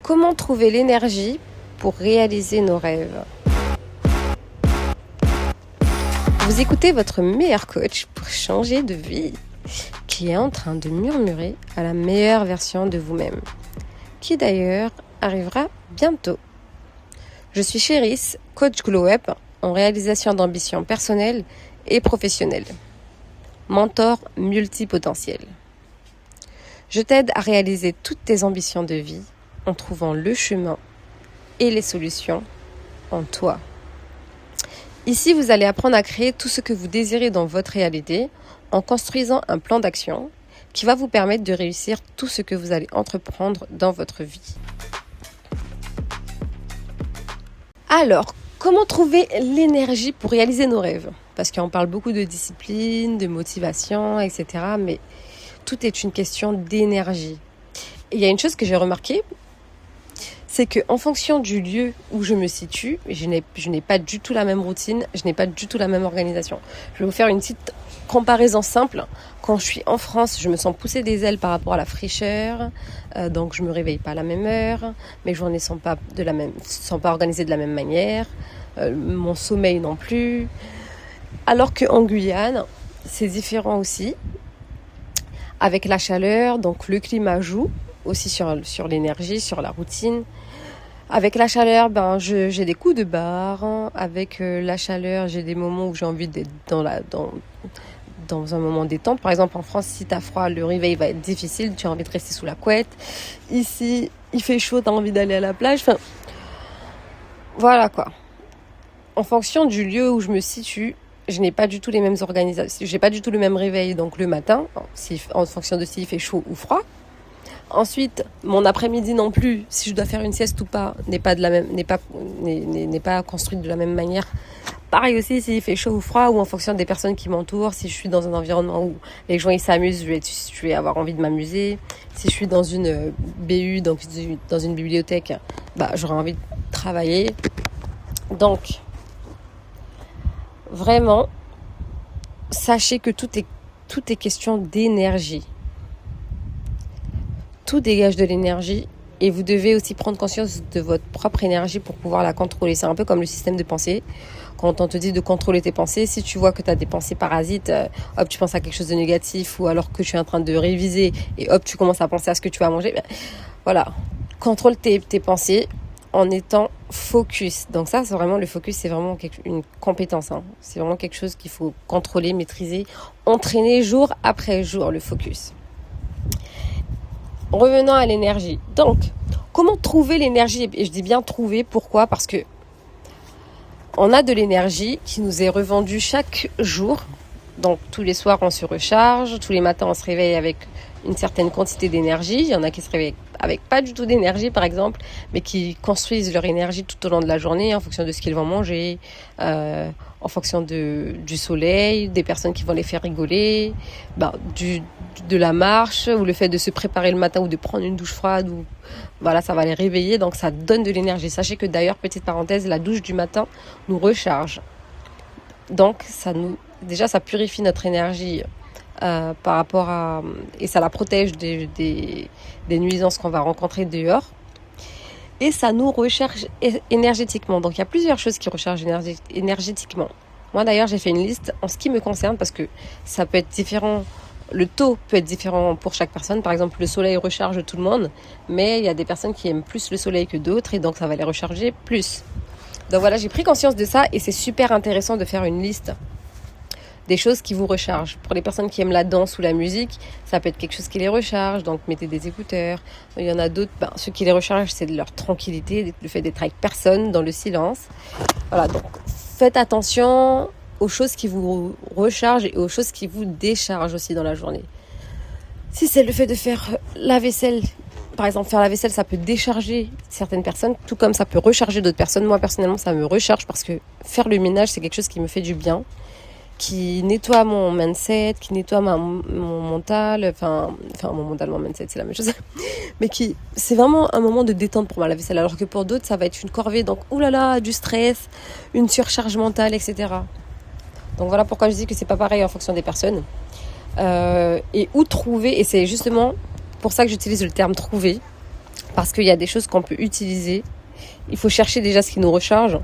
Comment trouver l'énergie pour réaliser nos rêves? Vous écoutez votre meilleur coach pour changer de vie, qui est en train de murmurer à la meilleure version de vous-même, qui d'ailleurs arrivera bientôt. Je suis Chéris, coach Glow Up en réalisation d'ambitions personnelles et professionnelles, mentor multipotentiel. Je t'aide à réaliser toutes tes ambitions de vie en trouvant le chemin et les solutions en toi. Ici, vous allez apprendre à créer tout ce que vous désirez dans votre réalité en construisant un plan d'action qui va vous permettre de réussir tout ce que vous allez entreprendre dans votre vie. Alors, comment trouver l'énergie pour réaliser nos rêves? Parce qu'on parle beaucoup de discipline, de motivation, etc. Mais tout est une question d'énergie. Et il y a une chose que j'ai remarquée, c'est qu'en fonction du lieu où je me situe, je n'ai pas du tout la même routine, je n'ai pas du tout la même organisation. Je vais vous faire une petite comparaison simple. Quand je suis en France, je me sens pousser des ailes par rapport à la fraîcheur, donc je me réveille pas à la même heure, mes journées sont pas organisées de la même manière, mon sommeil non plus. Alors qu'en Guyane, c'est différent aussi. Avec la chaleur, donc le climat joue aussi sur l'énergie, sur la routine. Avec la chaleur, j'ai des coups de barre. Avec la chaleur, j'ai des moments où j'ai envie d'être dans un moment détente. Par exemple, en France, si t'as froid, le réveil va être difficile. Tu as envie de rester sous la couette. Ici, il fait chaud, t'as envie d'aller à la plage. Enfin, voilà quoi. En fonction du lieu où je me situe, je n'ai pas du tout les mêmes organisations. J'ai pas du tout le même réveil. Donc le matin, en fonction de s'il fait chaud ou froid. Ensuite, mon après-midi non plus, si je dois faire une sieste ou pas, n'est pas construite de la même manière. Pareil aussi, s'il fait chaud ou froid, ou en fonction des personnes qui m'entourent. Si je suis dans un environnement où les gens ils s'amusent, je vais avoir envie de m'amuser. Si je suis dans une BU, donc dans une bibliothèque, j'aurai envie de travailler. Donc, vraiment, sachez que tout est question d'énergie. Tout dégage de l'énergie et vous devez aussi prendre conscience de votre propre énergie pour pouvoir la contrôler. C'est un peu comme le système de pensée. Quand on te dit de contrôler tes pensées, si tu vois que tu as des pensées parasites, hop, tu penses à quelque chose de négatif ou alors que tu es en train de réviser et hop, tu commences à penser à ce que tu vas manger. Voilà, contrôle tes pensées en étant focus. Donc ça, c'est vraiment le focus, c'est vraiment une compétence. C'est vraiment quelque chose qu'il faut contrôler, maîtriser, entraîner jour après jour, le focus. Revenons à l'énergie. Donc, comment trouver l'énergie? Et je dis bien trouver, pourquoi? Parce que on a de l'énergie qui nous est revendue chaque jour. Donc, tous les soirs, on se recharge. Tous les matins, on se réveille avec une certaine quantité d'énergie. Il y en a qui se réveillent avec pas du tout d'énergie, par exemple, mais qui construisent leur énergie tout au long de la journée en fonction de ce qu'ils vont manger, en fonction du soleil, des personnes qui vont les faire rigoler, de la marche ou le fait de se préparer le matin ou de prendre une douche froide. Voilà, ça va les réveiller, donc ça donne de l'énergie. Sachez que d'ailleurs, petite parenthèse, la douche du matin nous recharge. Donc, ça purifie notre énergie par rapport à... Et ça la protège des nuisances qu'on va rencontrer dehors. Et ça nous recharge énergétiquement. Donc, il y a plusieurs choses qui rechargent énergétiquement. Moi, d'ailleurs, j'ai fait une liste en ce qui me concerne parce que ça peut être différent. Le taux peut être différent pour chaque personne. Par exemple, le soleil recharge tout le monde. Mais il y a des personnes qui aiment plus le soleil que d'autres. Et donc, ça va les recharger plus. Donc voilà, j'ai pris conscience de ça. Et c'est super intéressant de faire une liste des choses qui vous rechargent. Pour les personnes qui aiment la danse ou la musique, ça peut être quelque chose qui les recharge, donc mettez des écouteurs. Il y en a d'autres, ceux qui les rechargent, c'est de leur tranquillité, le fait d'être avec personne, dans le silence. Voilà, donc faites attention aux choses qui vous rechargent et aux choses qui vous déchargent aussi dans la journée. Si c'est le fait de faire la vaisselle, par exemple, faire la vaisselle, ça peut décharger certaines personnes, tout comme ça peut recharger d'autres personnes. Moi, personnellement, ça me recharge parce que faire le ménage, c'est quelque chose qui me fait du bien, qui nettoie mon mindset, qui nettoie mon mental, mon mental, mon mindset, c'est la même chose, mais c'est vraiment un moment de détente pour moi, la vaisselle, alors que pour d'autres, ça va être une corvée, donc du stress, une surcharge mentale, etc. Donc voilà pourquoi je dis que c'est pas pareil en fonction des personnes. Et où trouver, et c'est justement pour ça que j'utilise le terme trouver, Parce qu'il y a des choses qu'on peut utiliser. Il faut chercher déjà ce qui nous recharge.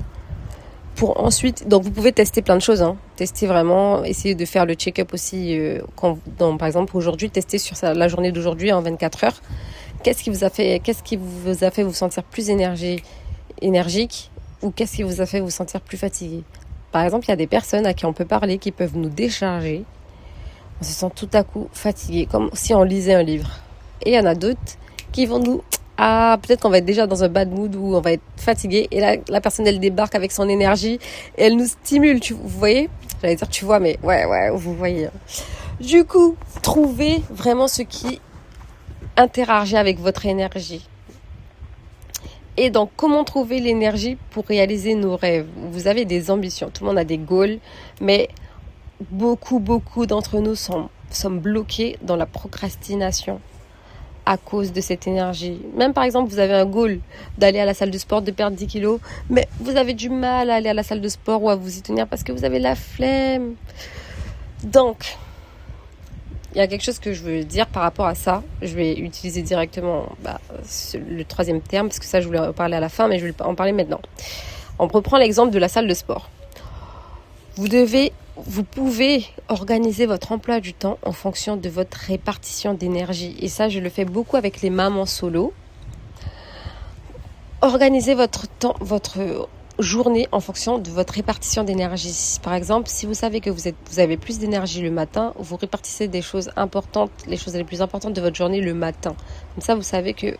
Pour ensuite, donc vous pouvez tester plein de choses. Tester vraiment, essayer de faire le check-up aussi. Par exemple, aujourd'hui, tester sur la journée d'aujourd'hui en 24 heures. Qu'est-ce qui vous a fait vous sentir plus énergique ou qu'est-ce qui vous a fait vous sentir plus fatigué? Par exemple, il y a des personnes à qui on peut parler qui peuvent nous décharger. On se sent tout à coup fatigué, comme si on lisait un livre. Et il y en a d'autres qui vont nous... peut-être qu'on va être déjà dans un bad mood ou on va être fatigué. Et là, la personne, elle débarque avec son énergie et elle nous stimule. Vous voyez? J'allais dire tu vois, mais ouais, vous voyez. Du coup, trouvez vraiment ce qui interagit avec votre énergie. Et donc, comment trouver l'énergie pour réaliser nos rêves? Vous avez des ambitions, tout le monde a des goals, mais beaucoup d'entre nous sommes bloqués dans la procrastination à cause de cette énergie. Même par exemple, vous avez un goal d'aller à la salle de sport, de perdre 10 kilos, mais vous avez du mal à aller à la salle de sport ou à vous y tenir parce que vous avez la flemme. Donc, il y a quelque chose que je veux dire par rapport à ça. Je vais utiliser directement le troisième terme, parce que ça, je voulais en parler à la fin, mais je vais en parler maintenant. On reprend l'exemple de la salle de sport. Vous pouvez organiser votre emploi du temps en fonction de votre répartition d'énergie. Et ça, je le fais beaucoup avec les mamans solo. Organisez votre journée en fonction de votre répartition d'énergie. Par exemple, si vous savez que vous avez plus d'énergie le matin, vous répartissez les choses les plus importantes de votre journée le matin. Comme ça, vous savez que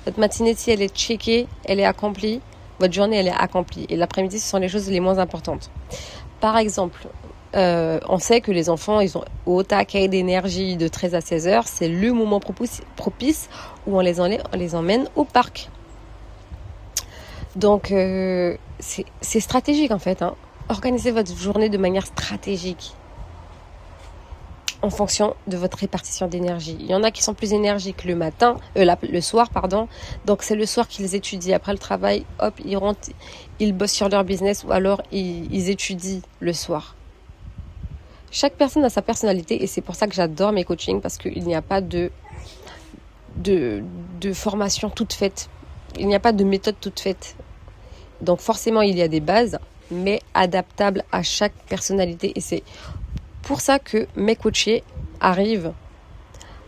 votre matinée, si elle est checkée, elle est accomplie, votre journée, elle est accomplie. Et l'après-midi, ce sont les choses les moins importantes. Par exemple, on sait que les enfants, ils ont au taquet d'énergie de 13 à 16 heures. C'est le moment propice où on les emmène au parc. Donc, c'est stratégique en fait. Organisez votre journée de manière stratégique en fonction de votre répartition d'énergie. Il y en a qui sont plus énergiques le soir, pardon. Donc, c'est le soir qu'ils étudient. Après le travail, hop, ils rentrent, ils bossent sur leur business ou alors ils étudient le soir. Chaque personne a sa personnalité et c'est pour ça que j'adore mes coachings parce qu'il n'y a pas de formation toute faite. Il n'y a pas de méthode toute faite. Donc forcément, il y a des bases, mais adaptables à chaque personnalité. Et c'est pour ça que mes coachés arrivent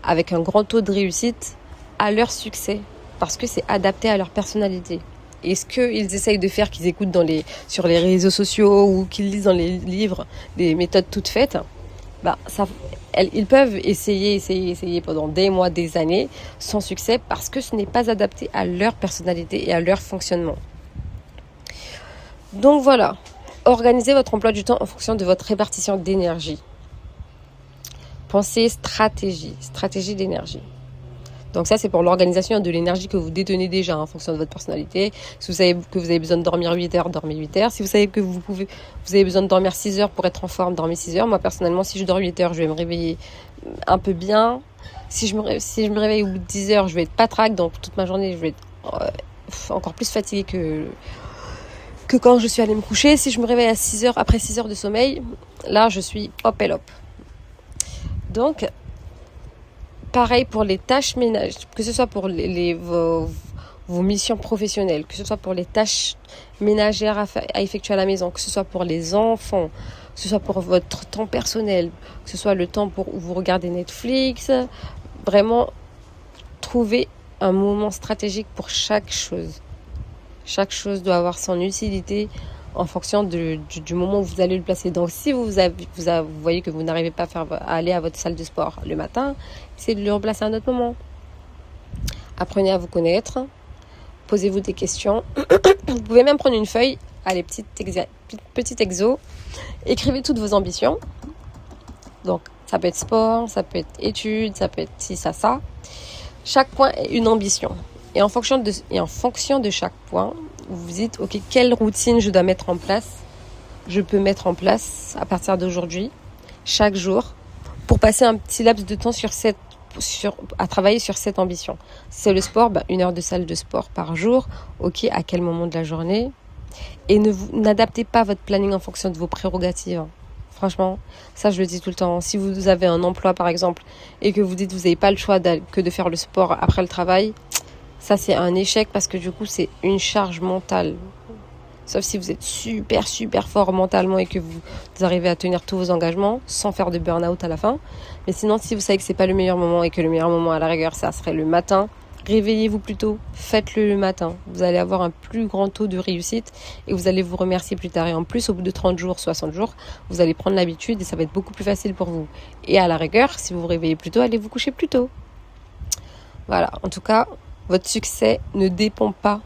avec un grand taux de réussite à leur succès. Parce que c'est adapté à leur personnalité. Et ce qu'ils essayent de faire, qu'ils écoutent sur les réseaux sociaux ou qu'ils lisent dans les livres des méthodes toutes faites, ils peuvent essayer pendant des mois, des années, sans succès, parce que ce n'est pas adapté à leur personnalité et à leur fonctionnement. Donc voilà, organisez votre emploi du temps en fonction de votre répartition d'énergie. Pensez stratégie d'énergie. Donc ça, c'est pour l'organisation de l'énergie que vous détenez déjà en fonction de votre personnalité. Si vous savez que vous avez besoin de dormir 8 heures, dormez 8 heures. Si vous savez que vous avez besoin de dormir 6 heures pour être en forme, dormez 6 heures. Moi, personnellement, si je dors 8 heures, je vais me réveiller un peu bien. Si je me réveille au bout de 10 heures, je vais être patraque. Donc toute ma journée, je vais être encore plus fatiguée que quand je suis allée me coucher. Si je me réveille à 6 heures, après 6 heures de sommeil, là, je suis hop et hop. Donc, pareil pour les tâches ménagères, que ce soit pour vos missions professionnelles, que ce soit pour les tâches ménagères à effectuer à la maison, que ce soit pour les enfants, que ce soit pour votre temps personnel, que ce soit le temps où vous regardez Netflix. Vraiment, trouvez un moment stratégique pour chaque chose. Chaque chose doit avoir son utilité en fonction du moment où vous allez le placer. Donc, si vous voyez que vous n'arrivez pas à aller à votre salle de sport le matin, essayez de le remplacer à un autre moment. Apprenez à vous connaître. Posez-vous des questions. Vous pouvez même prendre une feuille, allez, petit exo. Écrivez toutes vos ambitions. Donc, ça peut être sport, ça peut être études, ça peut être ci, ça. Chaque point est une ambition. Et en fonction de chaque point, vous vous dites, ok, quelle routine je dois mettre en place, je peux mettre en place à partir d'aujourd'hui, chaque jour, pour passer un petit laps de temps à travailler sur cette ambition. Si c'est le sport, 1 heure de salle de sport par jour, ok, à quel moment de la journée, et n'adaptez pas votre planning en fonction de vos prérogatives. Franchement, ça je le dis tout le temps. Si vous avez un emploi par exemple, et que vous dites que vous n'avez pas le choix que de faire le sport après le travail, Ça, c'est un échec parce que du coup, c'est une charge mentale. Sauf si vous êtes super, super fort mentalement et que vous arrivez à tenir tous vos engagements sans faire de burn-out à la fin. Mais sinon, si vous savez que c'est pas le meilleur moment et que le meilleur moment à la rigueur, ça serait le matin, réveillez-vous plus tôt, faites-le le matin. Vous allez avoir un plus grand taux de réussite et vous allez vous remercier plus tard. Et en plus, au bout de 30 jours, 60 jours, vous allez prendre l'habitude et ça va être beaucoup plus facile pour vous. Et à la rigueur, si vous vous réveillez plus tôt, allez vous coucher plus tôt. Voilà, en tout cas, votre succès ne dépend pas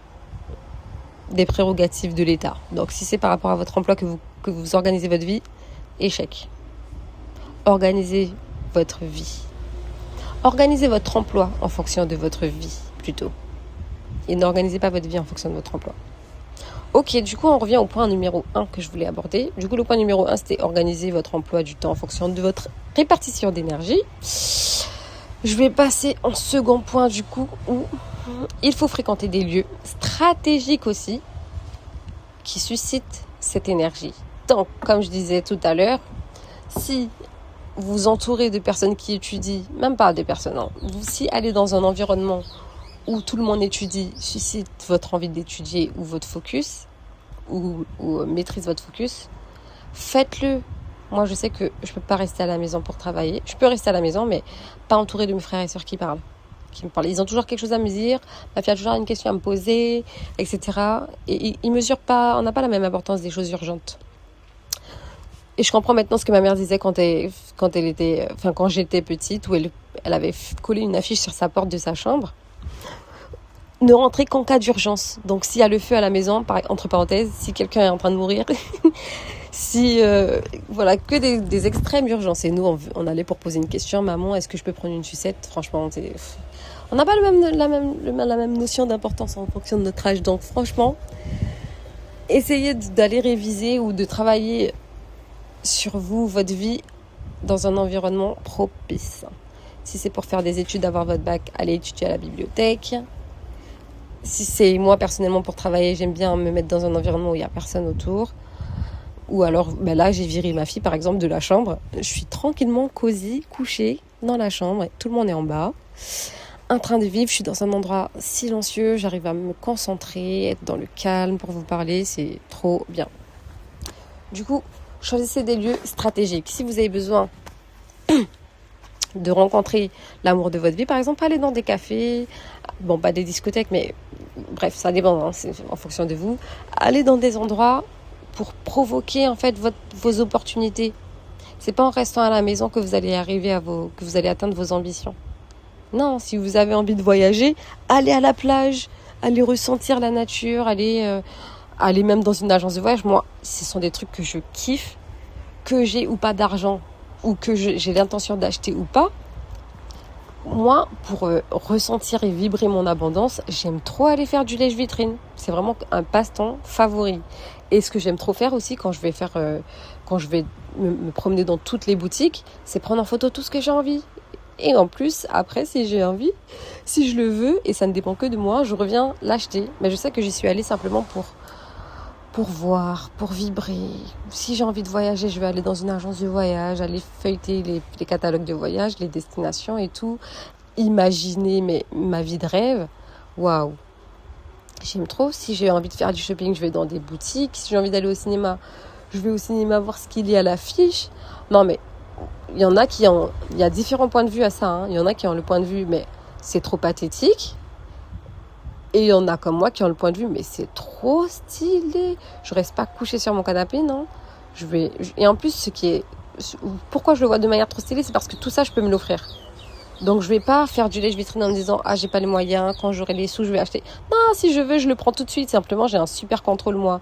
des prérogatives de l'État. Donc si c'est par rapport à votre emploi que vous organisez votre vie, échec. Organisez votre vie. Organisez votre emploi en fonction de votre vie, plutôt. Et n'organisez pas votre vie en fonction de votre emploi. Ok, du coup, on revient au point numéro 1 que je voulais aborder. Du coup, le point numéro 1, c'était organiser votre emploi du temps en fonction de votre répartition d'énergie. Je vais passer en second point, du coup, où il faut fréquenter des lieux stratégiques aussi qui suscitent cette énergie. Donc, comme je disais tout à l'heure, si vous vous entourez de personnes qui étudient, même pas des personnes, non, si aller dans un environnement où tout le monde étudie suscite votre envie d'étudier ou votre focus, ou maîtrise votre focus, faites-le. Moi, je sais que je peux pas rester à la maison pour travailler. Je peux rester à la maison, mais pas entourée de mes frères et sœurs qui me parlent. Ils ont toujours quelque chose à me dire. Ma fille a toujours une question à me poser, etc. Et ils mesurent pas, on n'a pas la même importance des choses urgentes. Et je comprends maintenant ce que ma mère disait quand j'étais petite, où elle avait collé une affiche sur sa porte de sa chambre. Ne rentrez qu'en cas d'urgence. Donc, s'il y a le feu à la maison, entre parenthèses, si quelqu'un est en train de mourir, que des extrêmes urgences. Et nous, on allait pour poser une question. Maman, est-ce que je peux prendre une sucette? Franchement, on n'a pas la même notion d'importance en fonction de notre âge. Donc, franchement, essayez d'aller réviser ou de travailler sur vous, votre vie, dans un environnement propice. Si c'est pour faire des études, avoir votre bac, allez étudier à la bibliothèque. Si c'est moi personnellement pour travailler, j'aime bien me mettre dans un environnement où il n'y a personne autour. Ou alors, là, j'ai viré ma fille, par exemple, de la chambre. Je suis tranquillement cosy, couchée dans la chambre. Et tout le monde est en bas, en train de vivre. Je suis dans un endroit silencieux. J'arrive à me concentrer, être dans le calme pour vous parler. C'est trop bien. Du coup, choisissez des lieux stratégiques. Si vous avez besoin de rencontrer l'amour de votre vie, par exemple, allez dans des cafés. Bon, pas des discothèques, mais bref, ça dépend, c'est en fonction de vous. Allez dans des endroits pour provoquer en fait vos opportunités. C'est pas en restant à la maison que vous allez que vous allez atteindre vos ambitions. Non, si vous avez envie de voyager, allez à la plage, allez ressentir la nature, allez même dans une agence de voyage. Moi, ce sont des trucs que je kiffe, que j'ai ou pas d'argent, ou que j'ai l'intention d'acheter ou pas. Moi, pour ressentir et vibrer mon abondance, j'aime trop aller faire du lèche-vitrine. C'est vraiment un passe-temps favori. Et ce que j'aime trop faire aussi quand je vais me promener dans toutes les boutiques, c'est prendre en photo tout ce que j'ai envie. Et en plus, après, si j'ai envie, si je le veux, et ça ne dépend que de moi, je reviens l'acheter. Mais je sais que j'y suis allée simplement pour voir, pour vibrer. Si j'ai envie de voyager, je vais aller dans une agence de voyage, aller feuilleter les catalogues de voyage, les destinations et tout. Imaginer ma vie de rêve. Waouh! J'aime trop. Si j'ai envie de faire du shopping, je vais dans des boutiques. Si j'ai envie d'aller au cinéma, je vais au cinéma voir ce qu'il y a à l'affiche. Non, mais il y a différents points de vue à ça. Hein. Il y en a qui ont le point de vue, mais c'est trop pathétique. Et il y en a comme moi qui ont le point de vue, mais c'est trop stylé. Je reste pas couchée sur mon canapé, non. Et en plus, pourquoi je le vois de manière trop stylée, c'est parce que tout ça, je peux me l'offrir. Donc, je vais pas faire du lèche-vitrine en me disant, j'ai pas les moyens, quand j'aurai les sous, je vais acheter. Non, si je veux, je le prends tout de suite. Simplement, j'ai un super contrôle, moi,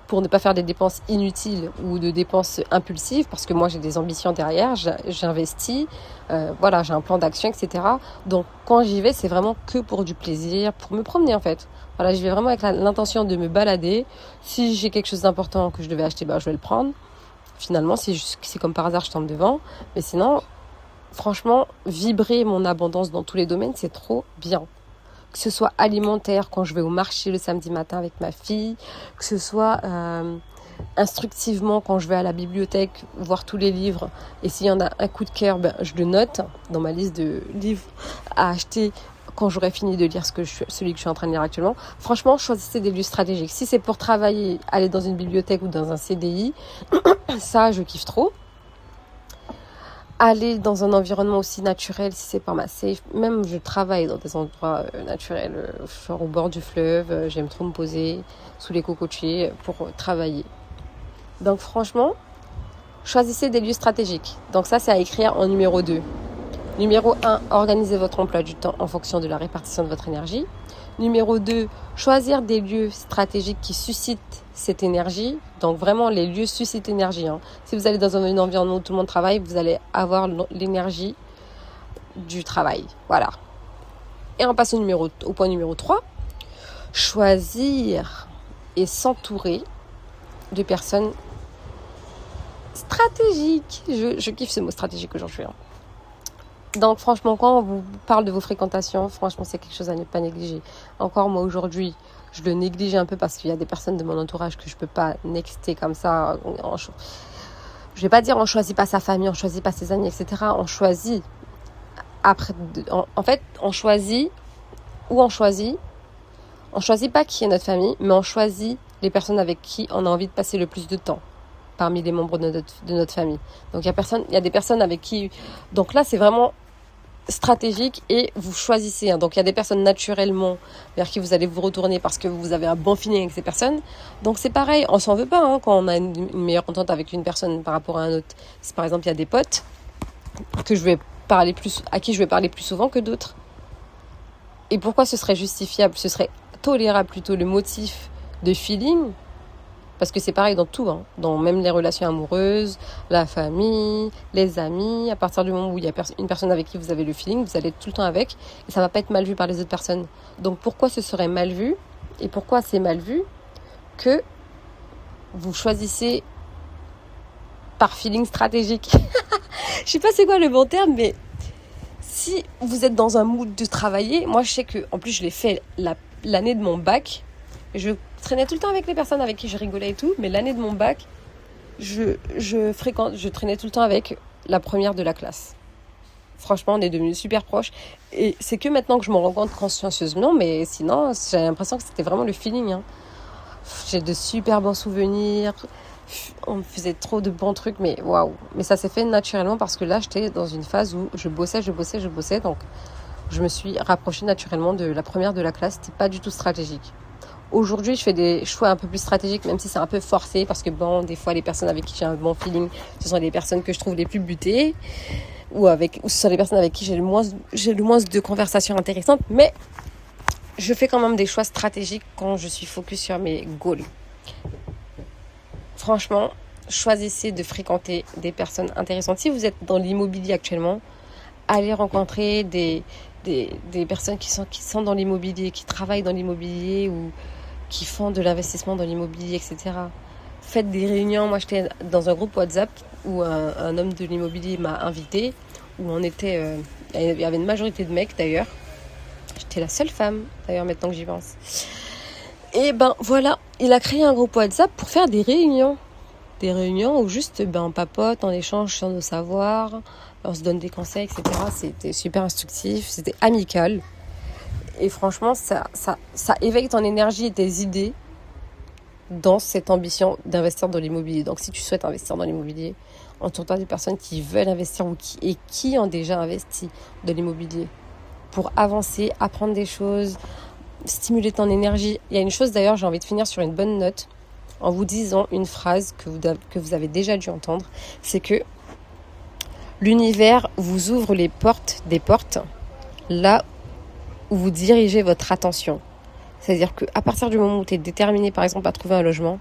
pour ne pas faire des dépenses inutiles ou de dépenses impulsives, parce que moi, j'ai des ambitions derrière, j'investis, j'ai un plan d'action, etc. Donc, quand j'y vais, c'est vraiment que pour du plaisir, pour me promener, en fait. Voilà, j'y vais vraiment avec l'intention de me balader. Si j'ai quelque chose d'important que je devais acheter, je vais le prendre. Finalement, si comme par hasard, je tombe devant. Mais sinon, franchement, vibrer mon abondance dans tous les domaines, c'est trop bien. Que ce soit alimentaire, quand je vais au marché le samedi matin avec ma fille, que ce soit instructivement quand je vais à la bibliothèque voir tous les livres, et s'il y en a un coup de cœur, je le note dans ma liste de livres à acheter quand j'aurai fini de lire celui que je suis en train de lire actuellement. Franchement, choisissez des lieux stratégiques. Si c'est pour travailler, aller dans une bibliothèque ou dans un CDI, ça, je kiffe trop. Aller dans un environnement aussi naturel, si c'est pas ma safe. Même je travaille dans des endroits naturels, genre au bord du fleuve. J'aime trop me poser sous les cocotiers pour travailler. Donc franchement, choisissez des lieux stratégiques. Donc ça, c'est à écrire en numéro 2. Numéro 1, organisez votre emploi du temps en fonction de la répartition de votre énergie. Numéro 2, choisir des lieux stratégiques qui suscitent cette énergie. Donc vraiment, les lieux suscitent l'énergie. Si vous allez dans un environnement où tout le monde travaille, vous allez avoir l'énergie du travail. Voilà. Et on passe au point numéro 3. Choisir et s'entourer de personnes stratégiques. Je kiffe ce mot stratégique aujourd'hui. Donc franchement, quand on vous parle de vos fréquentations, franchement, c'est quelque chose à ne pas négliger. Encore moi aujourd'hui, je le néglige un peu parce qu'il y a des personnes de mon entourage que je peux pas nexter comme ça. Je vais pas dire on choisit pas sa famille, on choisit pas ses amis, etc. On choisit après. En fait, on choisit où on choisit. On choisit pas qui est notre famille, mais on choisit les personnes avec qui on a envie de passer le plus de temps parmi les membres de notre famille. Donc il y a des personnes avec qui. Donc là, c'est vraiment stratégique et vous choisissez. Donc il y a des personnes naturellement vers qui vous allez vous retourner parce que vous avez un bon feeling avec ces personnes. Donc c'est pareil, on s'en veut pas quand on a une meilleure entente avec une personne par rapport à un autre. Si par exemple il y a des potes à qui je vais parler plus souvent que d'autres. Et pourquoi ce serait justifiable, ce serait tolérable plutôt le motif de feeling? Parce que c'est pareil dans tout, dans même les relations amoureuses, la famille, les amis. À partir du moment où il y a une personne avec qui vous avez le feeling, vous allez être tout le temps avec et ça va pas être mal vu par les autres personnes. Donc pourquoi ce serait mal vu et pourquoi c'est mal vu que vous choisissez par feeling stratégique? Je sais pas c'est quoi le bon terme, mais si vous êtes dans un mood de travailler, moi je sais que, en plus je l'ai fait l'année de mon bac, je traînais tout le temps avec les personnes avec qui je rigolais et tout, mais l'année de mon bac, je traînais tout le temps avec la première de la classe. Franchement, on est devenus super proches. Et c'est que maintenant que je m'en rends compte consciencieusement, mais sinon, j'ai l'impression que c'était vraiment le feeling. J'ai de super bons souvenirs. On faisait trop de bons trucs, mais waouh. Mais ça s'est fait naturellement parce que là, j'étais dans une phase où je bossais. Donc, je me suis rapprochée naturellement de la première de la classe. C'était pas du tout stratégique. Aujourd'hui, je fais des choix un peu plus stratégiques, même si c'est un peu forcé, parce que bon, des fois, les personnes avec qui j'ai un bon feeling, ce sont les personnes que je trouve les plus butées, ou ce sont les personnes avec qui j'ai le moins de conversations intéressantes, mais je fais quand même des choix stratégiques quand je suis focus sur mes goals. Franchement, choisissez de fréquenter des personnes intéressantes. Si vous êtes dans l'immobilier actuellement, allez rencontrer des personnes qui sont dans l'immobilier, qui travaillent dans l'immobilier ou qui font de l'investissement dans l'immobilier, etc. Faites des réunions. Moi, j'étais dans un groupe WhatsApp où un homme de l'immobilier m'a invité, où on était... il y avait une majorité de mecs, d'ailleurs. J'étais la seule femme, d'ailleurs, maintenant que j'y pense. Et voilà, il a créé un groupe WhatsApp pour faire des réunions. Des réunions où juste, on papote, on échange sur nos savoirs, on se donne des conseils, etc. C'était super instructif, c'était amical. Et franchement, ça éveille ton énergie et tes idées dans cette ambition d'investir dans l'immobilier. Donc, si tu souhaites investir dans l'immobilier, entoure-toi des personnes qui veulent investir et qui ont déjà investi dans l'immobilier pour avancer, apprendre des choses, stimuler ton énergie. Il y a une chose d'ailleurs, j'ai envie de finir sur une bonne note en vous disant une phrase que vous avez déjà dû entendre, c'est que l'univers vous ouvre des portes là où vous dirigez votre attention. C'est-à-dire qu'à partir du moment où tu es déterminé, par exemple, à trouver un logement,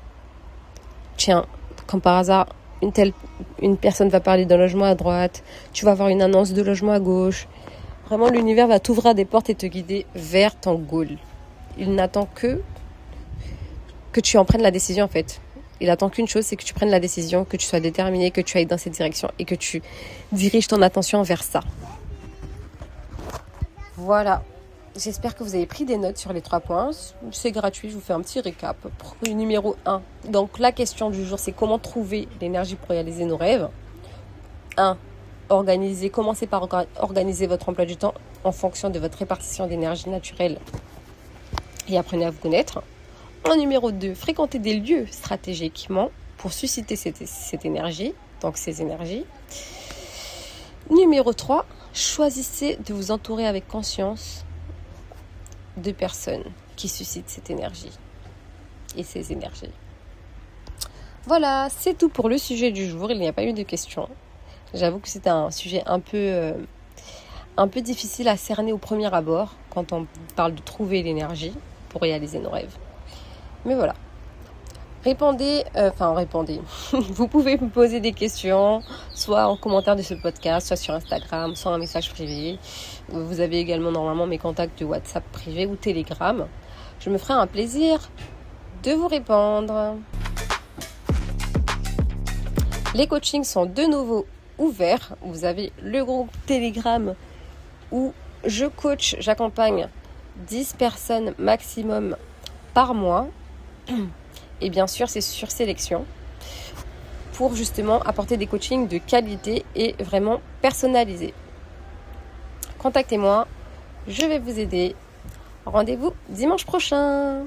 tiens, comme par hasard, une personne va parler d'un logement à droite, tu vas avoir une annonce de logement à gauche. Vraiment, l'univers va t'ouvrir des portes et te guider vers ton goal. Il n'attend que tu en prennes la décision, en fait. Il attend qu'une chose, c'est que tu prennes la décision, que tu sois déterminé, que tu ailles dans cette direction et que tu diriges ton attention vers ça. Voilà. J'espère que vous avez pris des notes sur les 3 points. C'est gratuit, je vous fais un petit récap. Numéro 1. Donc, la question du jour, c'est comment trouver l'énergie pour réaliser nos rêves. 1. Commencez par organiser votre emploi du temps en fonction de votre répartition d'énergie naturelle et apprenez à vous connaître. En numéro 2, fréquentez des lieux stratégiquement pour susciter cette énergie, donc ces énergies. Numéro 3, choisissez de vous entourer avec conscience de personnes qui suscitent cette énergie et ces énergies. Voilà, c'est tout pour le sujet du jour. Il n'y a pas eu de questions. J'avoue que c'est un sujet un peu difficile à cerner au premier abord quand on parle de trouver l'énergie pour réaliser nos rêves. Mais voilà. Répondez. Vous pouvez me poser des questions, soit en commentaire de ce podcast, soit sur Instagram, soit un message privé. Vous avez également normalement mes contacts de WhatsApp privé ou Telegram. Je me ferai un plaisir de vous répondre. Les coachings sont de nouveau ouverts. Vous avez le groupe Telegram où j'accompagne 10 personnes maximum par mois. Et bien sûr, c'est sur sélection pour justement apporter des coachings de qualité et vraiment personnalisés. Contactez-moi, je vais vous aider. Rendez-vous dimanche prochain.